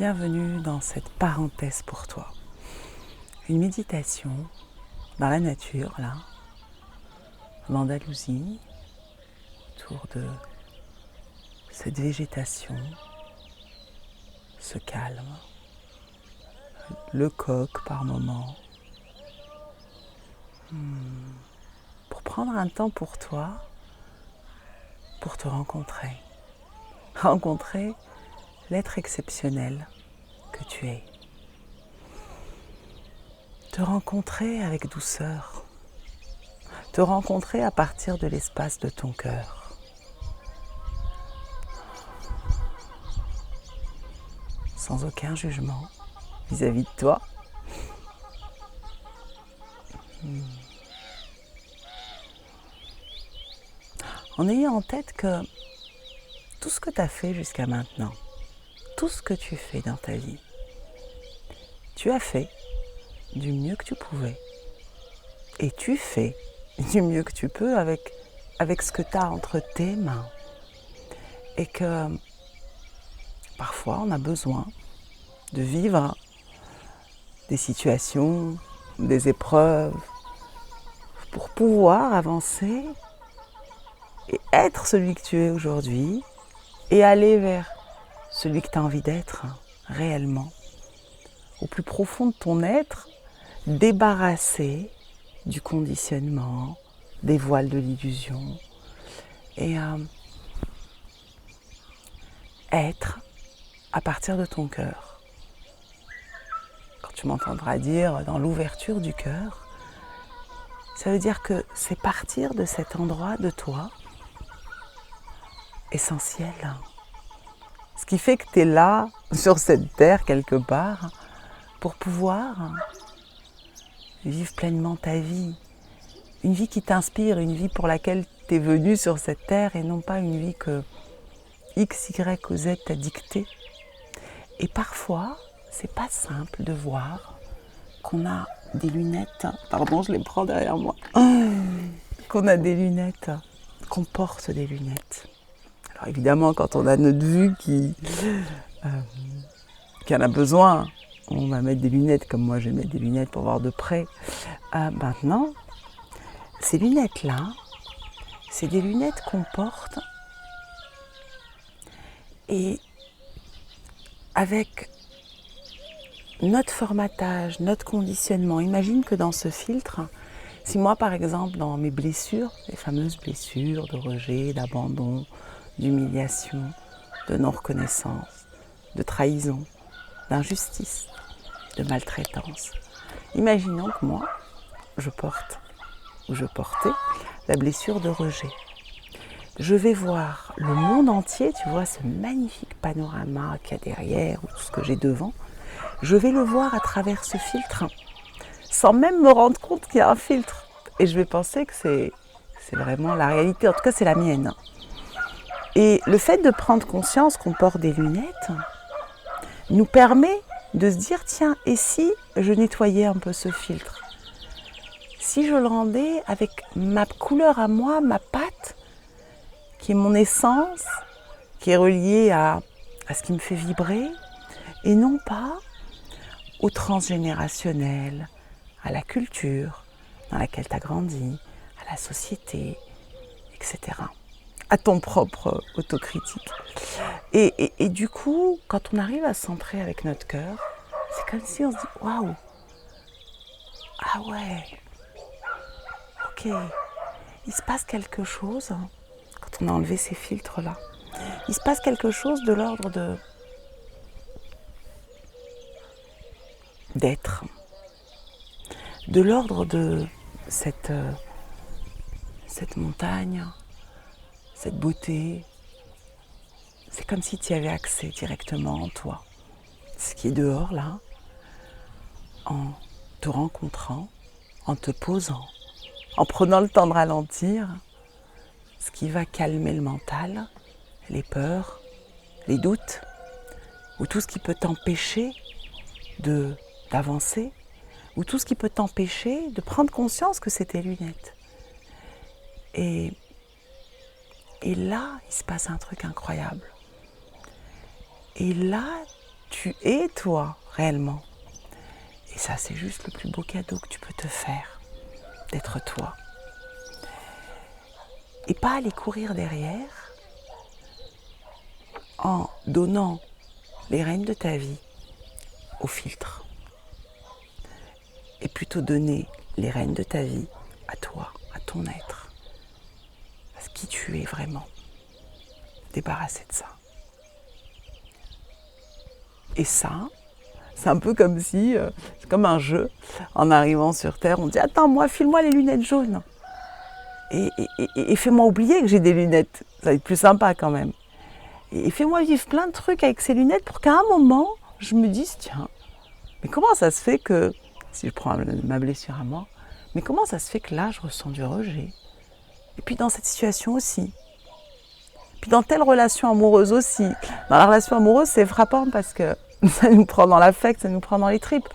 Bienvenue dans cette parenthèse pour toi. Une méditation dans la nature, là, en Andalousie, autour de cette végétation, ce calme, le coq par moment, pour prendre un temps pour toi, pour te rencontrer l'être exceptionnel que tu es. Te rencontrer avec douceur, te rencontrer à partir de l'espace de ton cœur. Sans aucun jugement vis-à-vis de toi. En ayant en tête que tout ce que tu as fait jusqu'à maintenant, tout ce que tu fais dans ta vie, tu as fait du mieux que tu pouvais. Et tu fais du mieux que tu peux avec ce que tu as entre tes mains. Et que parfois on a besoin de vivre des situations, des épreuves, pour pouvoir avancer et être celui que tu es aujourd'hui et aller vers celui que tu as envie d'être réellement, au plus profond de ton être, débarrassé du conditionnement, des voiles de l'illusion et être à partir de ton cœur. Quand tu m'entendras dire dans l'ouverture du cœur, ça veut dire que c'est partir de cet endroit de toi essentiel. Ce qui fait que tu es là, sur cette terre quelque part, pour pouvoir vivre pleinement ta vie. Une vie qui t'inspire, une vie pour laquelle tu es venu sur cette terre et non pas une vie que X, Y ou Z t'a dictée. Et parfois, c'est pas simple de voir qu'on a des lunettes, pardon, je les prends derrière moi, qu'on a des lunettes, qu'on porte des lunettes. Alors évidemment, quand on a notre vue qui en a besoin, on va mettre des lunettes, comme moi je vais mettre des lunettes pour voir de près. Maintenant, ces lunettes-là, c'est des lunettes qu'on porte et avec notre formatage, notre conditionnement. Imagine que dans ce filtre, si moi par exemple dans mes blessures, les fameuses blessures de rejet, d'abandon, d'humiliation, de non-reconnaissance, de trahison, d'injustice, de maltraitance, imaginons que moi, je porte ou je portais la blessure de rejet. Je vais voir le monde entier, tu vois ce magnifique panorama qu'il y a derrière ou tout ce que j'ai devant, je vais le voir à travers ce filtre, sans même me rendre compte qu'il y a un filtre. Et je vais penser que c'est vraiment la réalité, en tout cas c'est la mienne. Et le fait de prendre conscience qu'on porte des lunettes nous permet de se dire, tiens, et si je nettoyais un peu ce filtre? Si je le rendais avec ma couleur à moi, ma patte, qui est mon essence, qui est reliée à ce qui me fait vibrer, et non pas au transgénérationnel, à la culture dans laquelle tu as grandi, à la société, etc. À ton propre autocritique. Et du coup, quand on arrive à se centrer avec notre cœur, c'est comme si on se dit « Waouh, ah ouais, ok, il se passe quelque chose quand on a enlevé ces filtres-là. Il se passe quelque chose de l'ordre d'être, de l'ordre de cette montagne, cette beauté. C'est comme si tu y avais accès directement en toi. Ce qui est dehors là, en te rencontrant, en te posant, en prenant le temps de ralentir, ce qui va calmer le mental, les peurs, les doutes, ou tout ce qui peut t'empêcher d'avancer, ou tout ce qui peut t'empêcher de prendre conscience que c'est tes lunettes. Et là, il se passe un truc incroyable. Et là, tu es toi réellement. Et ça, c'est juste le plus beau cadeau que tu peux te faire, d'être toi. Et pas aller courir derrière en donnant les rênes de ta vie au filtre. Et plutôt donner les rênes de ta vie à toi, à ton être, à ce qui tu es vraiment. Débarrasser de ça. Et ça, c'est un peu comme si, c'est comme un jeu, en arrivant sur Terre, on dit « Attends, moi, file-moi les lunettes jaunes ». Et fais-moi oublier que j'ai des lunettes, ça va être plus sympa quand même. Et fais-moi vivre plein de trucs avec ces lunettes pour qu'à un moment, je me dise, tiens, mais comment ça se fait que, si je prends ma blessure à moi, mais comment ça se fait que là, je ressens du rejet? Et puis dans cette situation aussi. Puis dans telle relation amoureuse aussi. Dans la relation amoureuse, c'est frappant parce que ça nous prend dans l'affect, ça nous prend dans les tripes.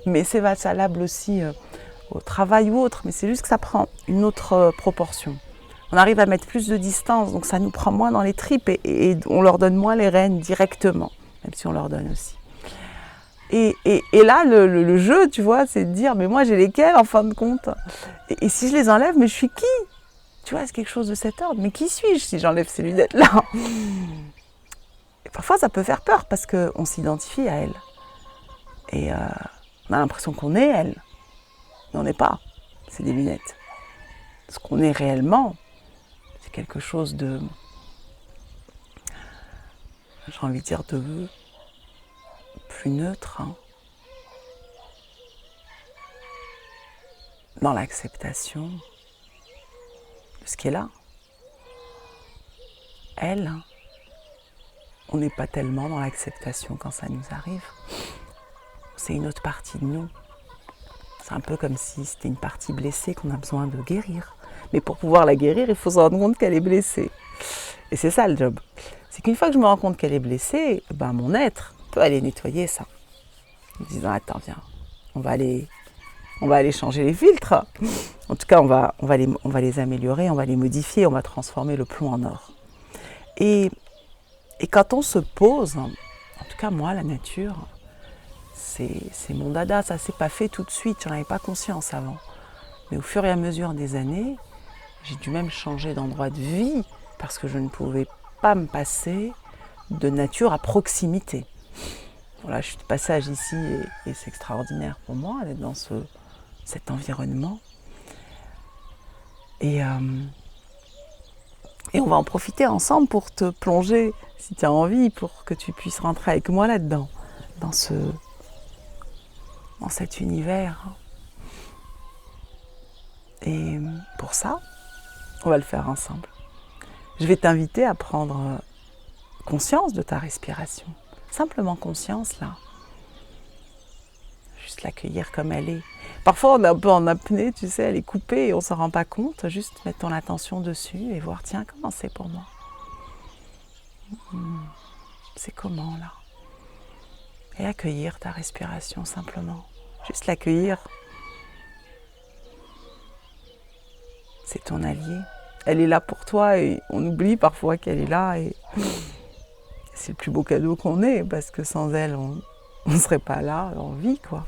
Mais c'est valable aussi au travail ou autre, mais c'est juste que ça prend une autre proportion. On arrive à mettre plus de distance, donc ça nous prend moins dans les tripes et on leur donne moins les rênes directement, même si on leur donne aussi. Et là, le jeu, tu vois, c'est de dire, mais moi j'ai lesquels en fin de compte? Et si je les enlève, mais je suis qui? Tu vois, c'est quelque chose de cet ordre. Mais qui suis-je si j'enlève ces lunettes-là? Et parfois, ça peut faire peur parce qu'on s'identifie à elle. Et on a l'impression qu'on est elle. Mais on n'est pas. C'est des lunettes. Ce qu'on est réellement, c'est quelque chose de, j'ai envie de dire, de plus neutre. Hein. Dans l'acceptation de ce qui est là. Elle, on n'est pas tellement dans l'acceptation quand ça nous arrive. C'est une autre partie de nous. C'est un peu comme si c'était une partie blessée qu'on a besoin de guérir. Mais pour pouvoir la guérir, il faut se rendre compte qu'elle est blessée. Et c'est ça le job. C'est qu'une fois que je me rends compte qu'elle est blessée, ben mon être peut aller nettoyer ça. En disant, attends, viens, on va aller changer les filtres. En tout cas, on va les améliorer, on va les modifier, on va transformer le plomb en or. Et quand on se pose, en tout cas moi, la nature, c'est mon dada, ça s'est pas fait tout de suite, j'en avais pas conscience avant. Mais au fur et à mesure des années, j'ai dû même changer d'endroit de vie parce que je ne pouvais pas me passer de nature à proximité. Voilà, je suis de passage ici et c'est extraordinaire pour moi d'être dans cet environnement. Et on va en profiter ensemble pour te plonger, si tu as envie, pour que tu puisses rentrer avec moi là-dedans, dans cet univers. Et pour ça, on va le faire ensemble. Je vais t'inviter à prendre conscience de ta respiration. Simplement conscience, là. Juste l'accueillir comme elle est. Parfois, on est un peu en apnée, tu sais, elle est coupée et on ne s'en rend pas compte. Juste mettre ton attention dessus et voir, tiens, comment c'est pour moi? C'est comment, là? Et accueillir ta respiration, simplement. Juste l'accueillir. C'est ton allié. Elle est là pour toi et on oublie parfois qu'elle est là et c'est le plus beau cadeau qu'on ait parce que sans elle, on ne serait pas là en vie, quoi.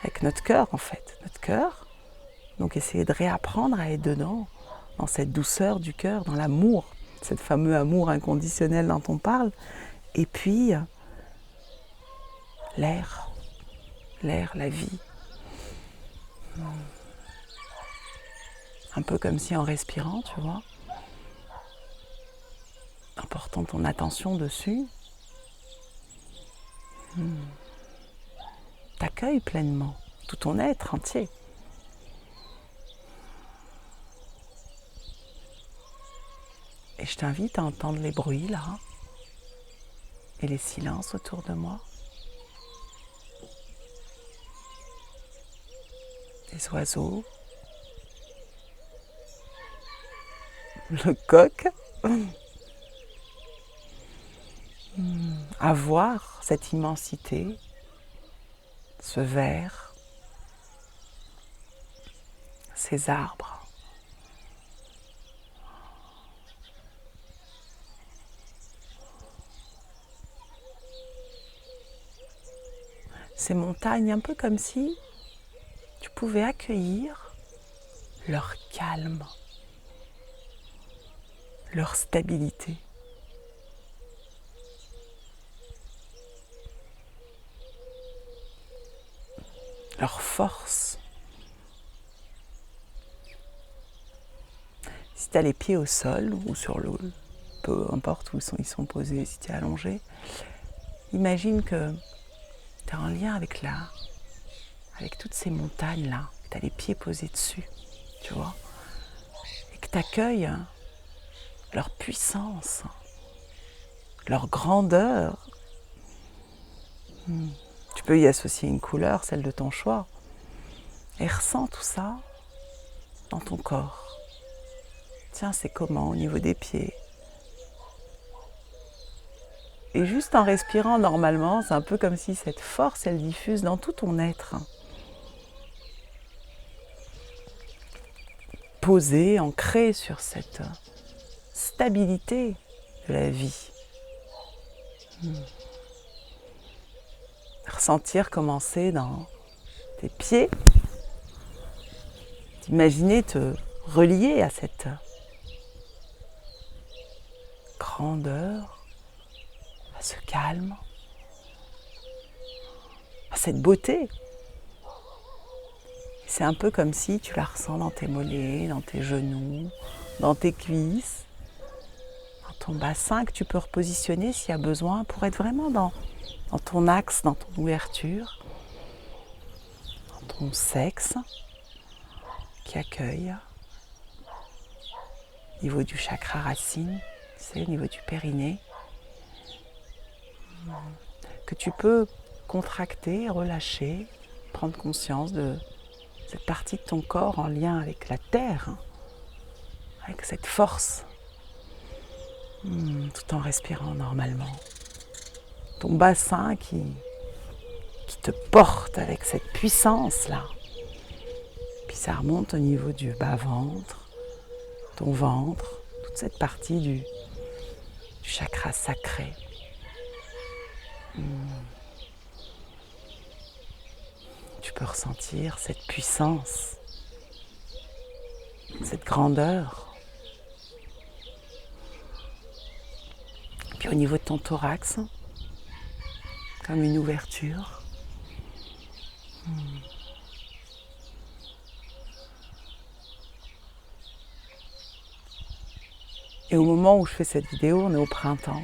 Avec notre cœur, en fait. Notre cœur. Donc essayer de réapprendre à être dedans, dans cette douceur du cœur, dans l'amour, cet fameux amour inconditionnel dont on parle. Et puis, l'air, la vie. Un peu comme si en respirant, tu vois, en portant ton attention dessus, t'accueilles pleinement, tout ton être entier. Et je t'invite à entendre les bruits là, et les silences autour de moi. Les oiseaux, le coq, à voir cette immensité, ce vert, ces arbres. ces montagnes, un peu comme si tu pouvais accueillir leur calme, leur stabilité. Leur force. Si tu as les pieds au sol ou sur l'eau, peu importe où ils sont posés, si tu es allongé, imagine que tu es en lien avec avec toutes ces montagnes-là, que tu as les pieds posés dessus, tu vois, et que tu accueilles leur puissance, leur grandeur. Tu peux y associer une couleur, celle de ton choix, et ressens tout ça dans ton corps. Tiens, c'est comment au niveau des pieds? Et juste en respirant normalement, c'est un peu comme si cette force, elle diffuse dans tout ton être. Posé, ancré sur cette stabilité de la vie. Ressentir commencer dans tes pieds, t'imaginer te relier à cette grandeur, à ce calme, à cette beauté. C'est un peu comme si tu la ressens dans tes mollets, dans tes genoux, dans tes cuisses, dans ton bassin que tu peux repositionner s'il y a besoin pour être vraiment dans ton axe, dans ton ouverture, dans ton sexe qui accueille, au niveau du chakra racine, c'est au niveau du périnée, que tu peux contracter, relâcher, prendre conscience de cette partie de ton corps en lien avec la terre, avec cette force, tout en respirant normalement. Ton bassin qui te porte avec cette puissance-là. Puis ça remonte au niveau du bas-ventre, ton ventre, toute cette partie du chakra sacré. Tu peux ressentir cette puissance, cette grandeur. Puis au niveau de ton thorax, comme une ouverture. Et au moment où je fais cette vidéo, on est au printemps.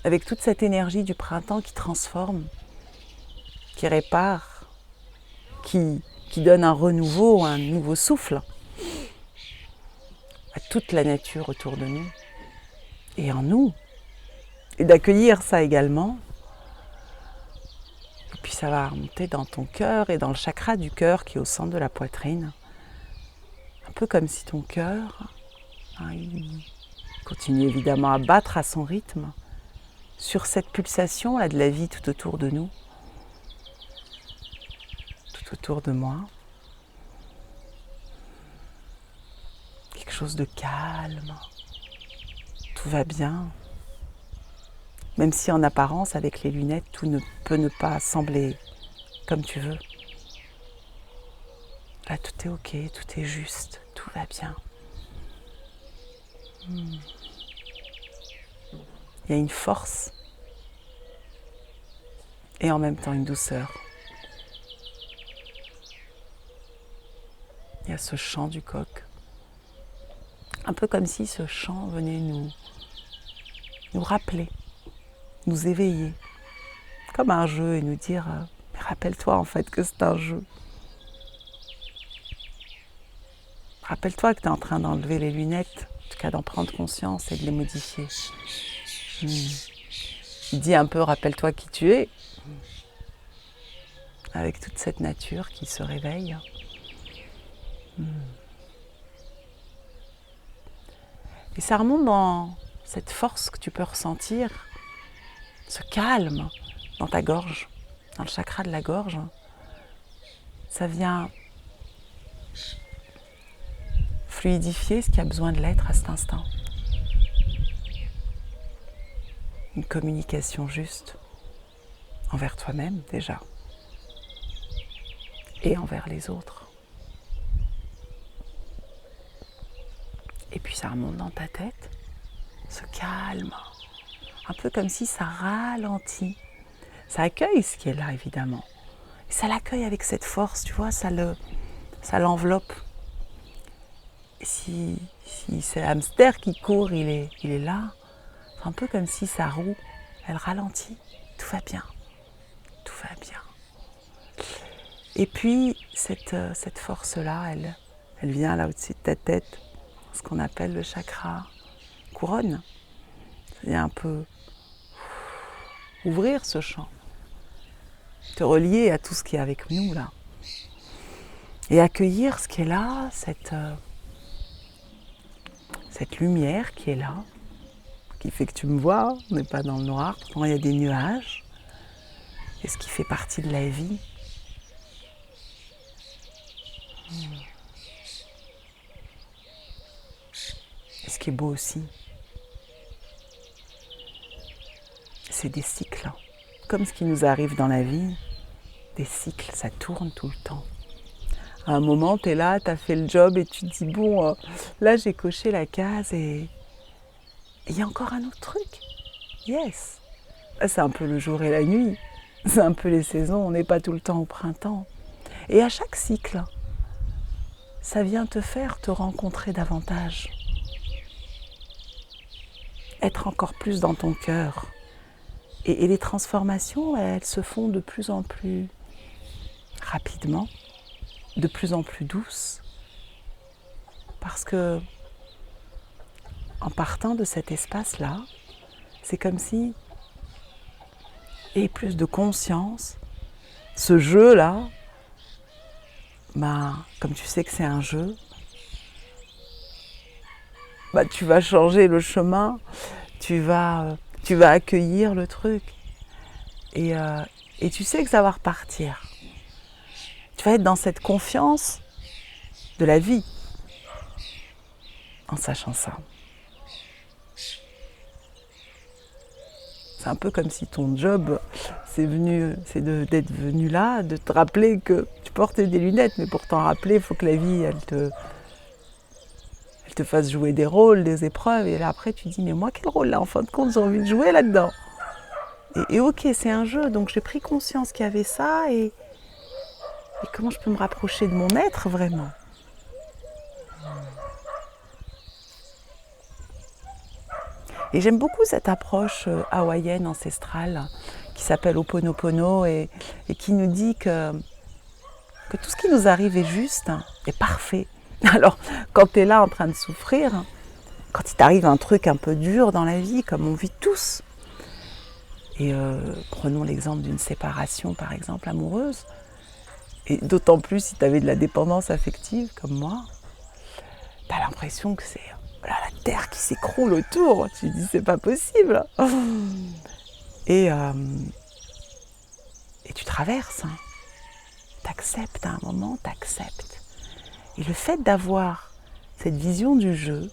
Avec toute cette énergie du printemps qui transforme, qui répare, qui donne un renouveau, un nouveau souffle à toute la nature autour de nous et en nous. Et d'accueillir ça également. Et puis ça va remonter dans ton cœur et dans le chakra du cœur qui est au centre de la poitrine. Un peu comme si ton cœur il continue évidemment à battre à son rythme sur cette pulsation là de la vie tout autour de nous, tout autour de moi. Quelque chose de calme, tout va bien. Même si en apparence, avec les lunettes, tout ne peut ne pas sembler comme tu veux. Là, tout est ok, tout est juste, tout va bien. Il y a une force et en même temps une douceur. Il y a ce chant du coq. Un peu comme si ce chant venait nous rappeler, nous éveiller, comme un jeu et nous dire rappelle-toi en fait que c'est un jeu. Rappelle-toi que tu es en train d'enlever les lunettes, en tout cas d'en prendre conscience et de les modifier. Il dit un peu rappelle-toi qui tu es, avec toute cette nature qui se réveille. Et ça remonte dans cette force que tu peux ressentir, ce calme dans ta gorge, dans le chakra de la gorge. Ça vient fluidifier ce qui a besoin de l'être à cet instant. Une communication juste envers toi-même déjà, et envers les autres. Et puis ça remonte dans ta tête, se calme, un peu comme si ça ralentit. Ça accueille ce qui est là, évidemment. Et ça l'accueille avec cette force, tu vois, ça l'enveloppe. Et si c'est hamster qui court, il est là, c'est un peu comme si sa roue, elle ralentit. Tout va bien, tout va bien. Et puis, cette force-là, elle vient là au-dessus de ta tête, ce qu'on appelle le chakra couronne. C'est un peu ouvrir ce champ, te relier à tout ce qui est avec nous là. Et accueillir ce qui est là, cette lumière qui est là, qui fait que tu me vois, on n'est pas dans le noir, pourtant il y a des nuages, et ce qui fait partie de la vie. Et ce qui est beau aussi, c'est des cycles. Comme ce qui nous arrive dans la vie, des cycles, ça tourne tout le temps. À un moment, tu es là, tu as fait le job et tu te dis, bon, là j'ai coché la case et il y a encore un autre truc. Yes. C'est un peu le jour et la nuit, c'est un peu les saisons, on n'est pas tout le temps au printemps. Et à chaque cycle, ça vient te faire te rencontrer davantage. Être encore plus dans ton cœur. Et les transformations, elles se font de plus en plus rapidement, de plus en plus douces. Parce que, en partant de cet espace-là, c'est comme si il y avait plus de conscience. Ce jeu-là, comme tu sais que c'est un jeu, tu vas changer le chemin, tu vas accueillir le truc. Et tu sais que ça va repartir. Tu vas être dans cette confiance de la vie, en sachant ça. C'est un peu comme si ton job, c'est d'être venu là, de te rappeler que tu portais des lunettes, mais pour t'en rappeler, il faut que la vie, elle te fasse jouer des rôles, des épreuves, et là après tu dis, mais moi quel rôle là, en fin de compte, j'ai envie de jouer là-dedans. Et ok, c'est un jeu, donc j'ai pris conscience qu'il y avait ça, et comment je peux me rapprocher de mon être vraiment. Et j'aime beaucoup cette approche hawaïenne, ancestrale, qui s'appelle Ho'oponopono, et qui nous dit que tout ce qui nous arrive est juste, est parfait. Alors, quand tu es là en train de souffrir, quand il t'arrive un truc un peu dur dans la vie, comme on vit tous, et prenons l'exemple d'une séparation, par exemple, amoureuse, et d'autant plus si tu avais de la dépendance affective, comme moi, tu as l'impression que c'est la terre qui s'écroule autour. Tu te dis, c'est pas possible. Et tu traverses. T'acceptes à un moment, t'acceptes. Et le fait d'avoir cette vision du jeu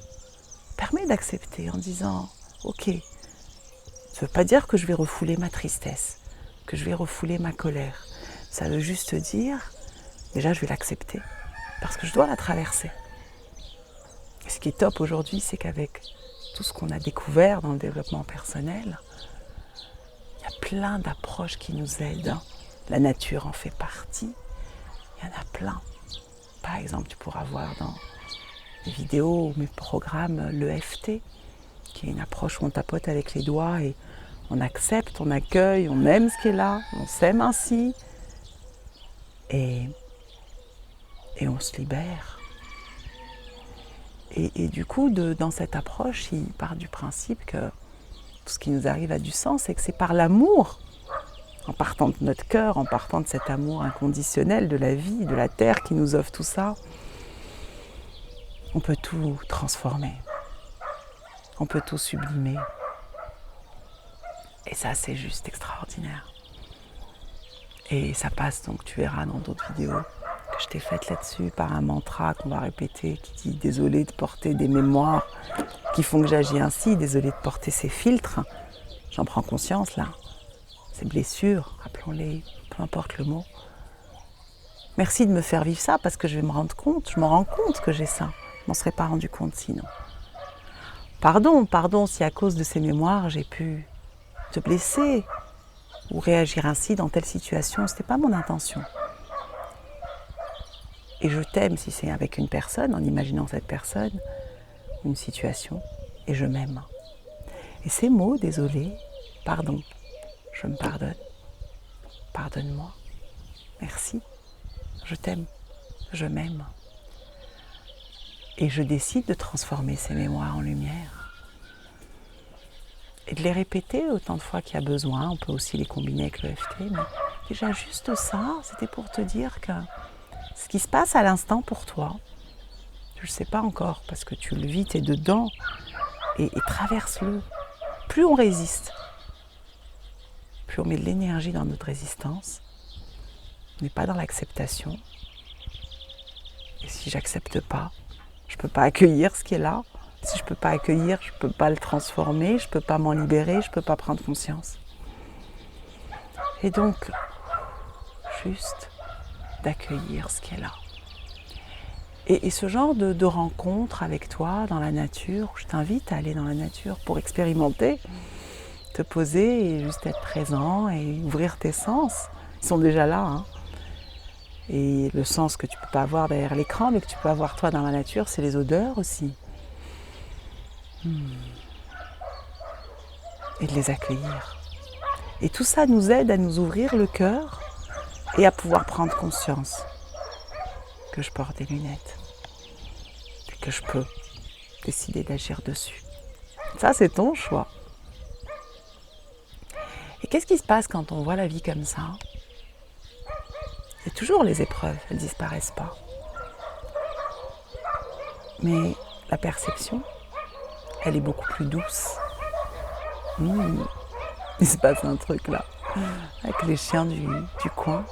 permet d'accepter en disant, ok, ça ne veut pas dire que je vais refouler ma tristesse, que je vais refouler ma colère. Ça veut juste dire, déjà je vais l'accepter, parce que je dois la traverser. Et ce qui est top aujourd'hui, c'est qu'avec tout ce qu'on a découvert dans le développement personnel, il y a plein d'approches qui nous aident. La nature en fait partie, il y en a plein. Par exemple, tu pourras voir dans les vidéos ou mes programmes l'EFT, qui est une approche où on tapote avec les doigts et on accepte, on accueille, on aime ce qui est là, on s'aime ainsi et on se libère. Et du coup, dans cette approche, il part du principe que tout ce qui nous arrive a du sens et que c'est par l'amour, en partant de notre cœur, en partant de cet amour inconditionnel de la vie, de la terre qui nous offre tout ça, on peut tout transformer, on peut tout sublimer. Et ça, c'est juste extraordinaire. Et ça passe, donc tu verras dans d'autres vidéos que je t'ai faites là-dessus, par un mantra qu'on va répéter qui dit « Désolé de porter des mémoires qui font que j'agis ainsi, désolé de porter ces filtres. » J'en prends conscience là. Ces blessures, rappelons-les, peu importe le mot. Merci de me faire vivre ça parce que je vais me rendre compte, je me rends compte que j'ai ça. Je m'en serais pas rendu compte sinon. Pardon si à cause de ces mémoires j'ai pu te blesser ou réagir ainsi dans telle situation, ce n'était pas mon intention. Et je t'aime si c'est avec une personne, en imaginant cette personne, une situation, et je m'aime. Et ces mots, désolé, pardon, je me pardonne, pardonne-moi, merci, je t'aime, je m'aime. Et je décide de transformer ces mémoires en lumière. Et de les répéter autant de fois qu'il y a besoin. On peut aussi les combiner avec le l'EFT. Mais déjà juste ça, c'était pour te dire que ce qui se passe à l'instant pour toi, je ne sais pas encore parce que tu le vis, tu es dedans et traverse-le. Plus on résiste, plus on met de l'énergie dans notre résistance, on n'est pas dans l'acceptation. Et si j'accepte pas, je ne peux pas accueillir ce qui est là. Si je ne peux pas accueillir, je ne peux pas le transformer, je ne peux pas m'en libérer, je ne peux pas prendre conscience. Et donc, juste d'accueillir ce qui est là. Et ce genre de rencontre avec toi dans la nature, je t'invite à aller dans la nature pour expérimenter, te poser et juste être présent et ouvrir tes sens. Ils sont déjà là, hein. Et le sens que tu ne peux pas avoir derrière l'écran, mais que tu peux avoir toi dans la nature, c'est les odeurs aussi. Et de les accueillir. Et tout ça nous aide à nous ouvrir le cœur et à pouvoir prendre conscience que je porte des lunettes et que je peux décider d'agir dessus. Ça, c'est ton choix. Et qu'est-ce qui se passe quand on voit la vie comme ça? Il y a toujours les épreuves, elles ne disparaissent pas. Mais la perception, elle est beaucoup plus douce. Il se passe un truc là, avec les chiens du coin.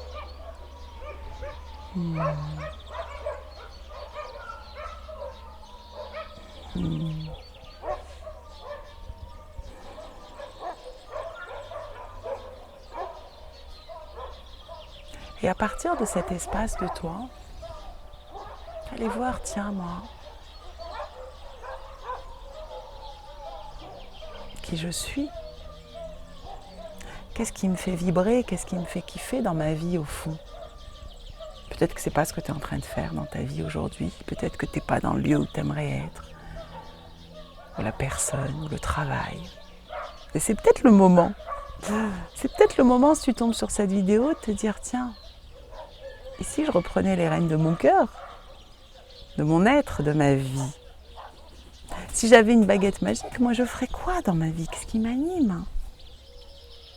Et à partir de cet espace de toi, allez voir, tiens moi, qui je suis. Qu'est-ce qui me fait vibrer, qu'est-ce qui me fait kiffer dans ma vie au fond? Peut-être que c'est pas ce que tu es en train de faire dans ta vie aujourd'hui, peut-être que tu n'es pas dans le lieu où tu aimerais être, ou la personne, ou le travail. Et c'est peut-être le moment. C'est peut-être le moment, si tu tombes sur cette vidéo, de te dire, tiens, et si je reprenais les rênes de mon cœur, de mon être, de ma vie? Si j'avais une baguette magique, moi je ferais quoi dans ma vie? Qu'est-ce qui m'anime?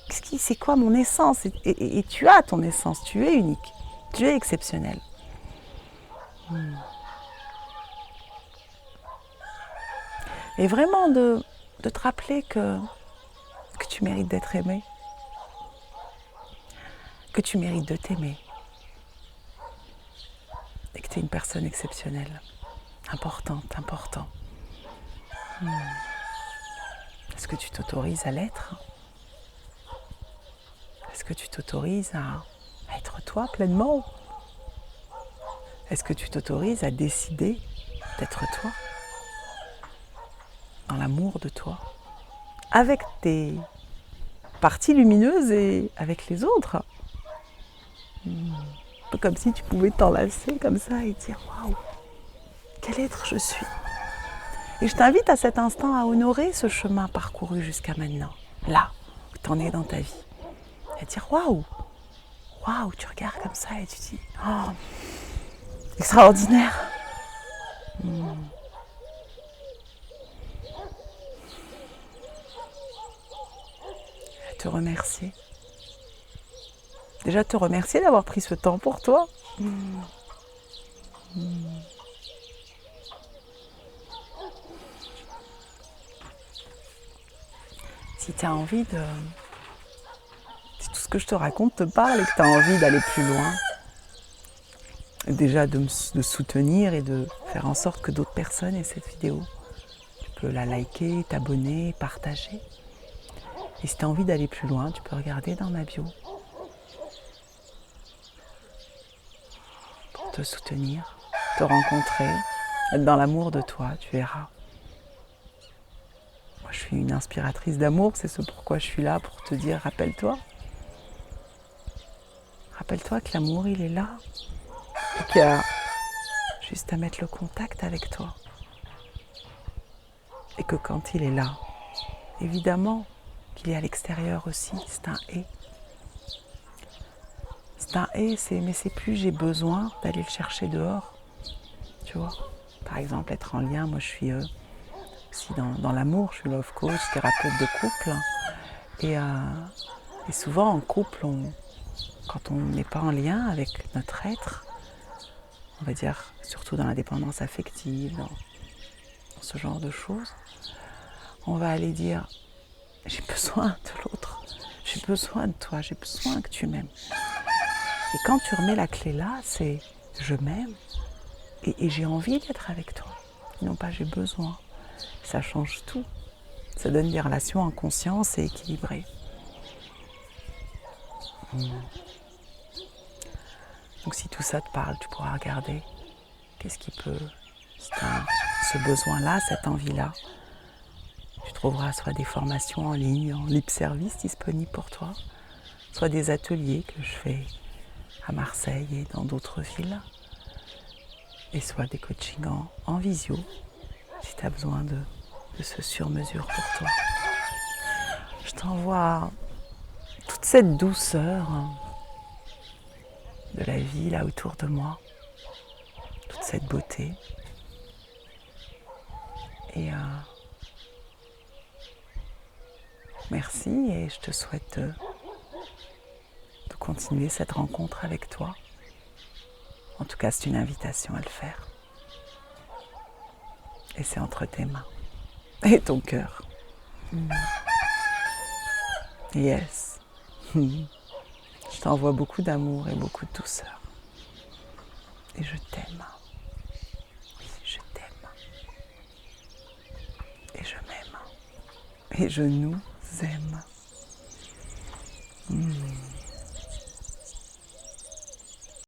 C'est quoi mon essence? Et tu as ton essence, tu es unique, tu es exceptionnel. Et vraiment de te rappeler que tu mérites d'être aimé, que tu mérites de t'aimer, et que tu es une personne exceptionnelle, importante, important. Est-ce que tu t'autorises à l'être? Est-ce que tu t'autorises à être toi pleinement? Est-ce que tu t'autorises à décider d'être toi? Dans l'amour de toi? Avec tes parties lumineuses et avec les autres? Un peu comme si tu pouvais t'enlacer comme ça et dire « Waouh, quel être je suis !» Et je t'invite à cet instant à honorer ce chemin parcouru jusqu'à maintenant, là où tu en es dans ta vie. Et à dire waouh, waouh, tu regardes comme ça et tu dis oh, extraordinaire. Et te remercier. Déjà te remercier d'avoir pris ce temps pour toi. Si tu as envie de... Si tout ce que je te raconte te parle et que tu as envie d'aller plus loin, déjà de soutenir et de faire en sorte que d'autres personnes aient cette vidéo, tu peux la liker, t'abonner, partager. Et si tu as envie d'aller plus loin, tu peux regarder dans ma bio. te soutenir, te rencontrer, être dans l'amour de toi, tu verras. Moi, je suis une inspiratrice d'amour, c'est ce pourquoi je suis là, pour te dire, rappelle-toi. Rappelle-toi que l'amour, il est là, et qu'il y a juste à mettre le contact avec toi. Et que quand il est là, évidemment qu'il est à l'extérieur aussi, c'est un et. C'est un et, mais c'est plus j'ai besoin d'aller le chercher dehors. Tu vois, par exemple, être en lien, moi je suis aussi dans l'amour, je suis love coach, thérapeute de couple. Et souvent en couple, quand on n'est pas en lien avec notre être, on va dire surtout dans la dépendance affective, dans ce genre de choses, on va aller dire j'ai besoin de l'autre, j'ai besoin de toi, j'ai besoin que tu m'aimes. Et quand tu remets la clé là, c'est je m'aime et j'ai envie d'être avec toi. Non pas j'ai besoin. Ça change tout. Ça donne des relations en conscience et équilibrées. Donc si tout ça te parle, tu pourras regarder qu'est-ce qui peut, si tu as ce besoin-là, cette envie-là. Tu trouveras soit des formations en ligne, en libre service disponibles pour toi, soit des ateliers que je fais à Marseille et dans d'autres villes, et soit des coachings en visio, si tu as besoin de ce sur-mesure pour toi. Je t'envoie toute cette douceur de la vie là autour de moi, toute cette beauté. Et merci et je te souhaite de continuer cette rencontre avec toi. En tout cas, c'est une invitation à le faire. Et c'est entre tes mains et ton cœur. Yes. Je t'envoie beaucoup d'amour et beaucoup de douceur. Et je t'aime. Oui, je t'aime. Et je m'aime. Et je nous aime.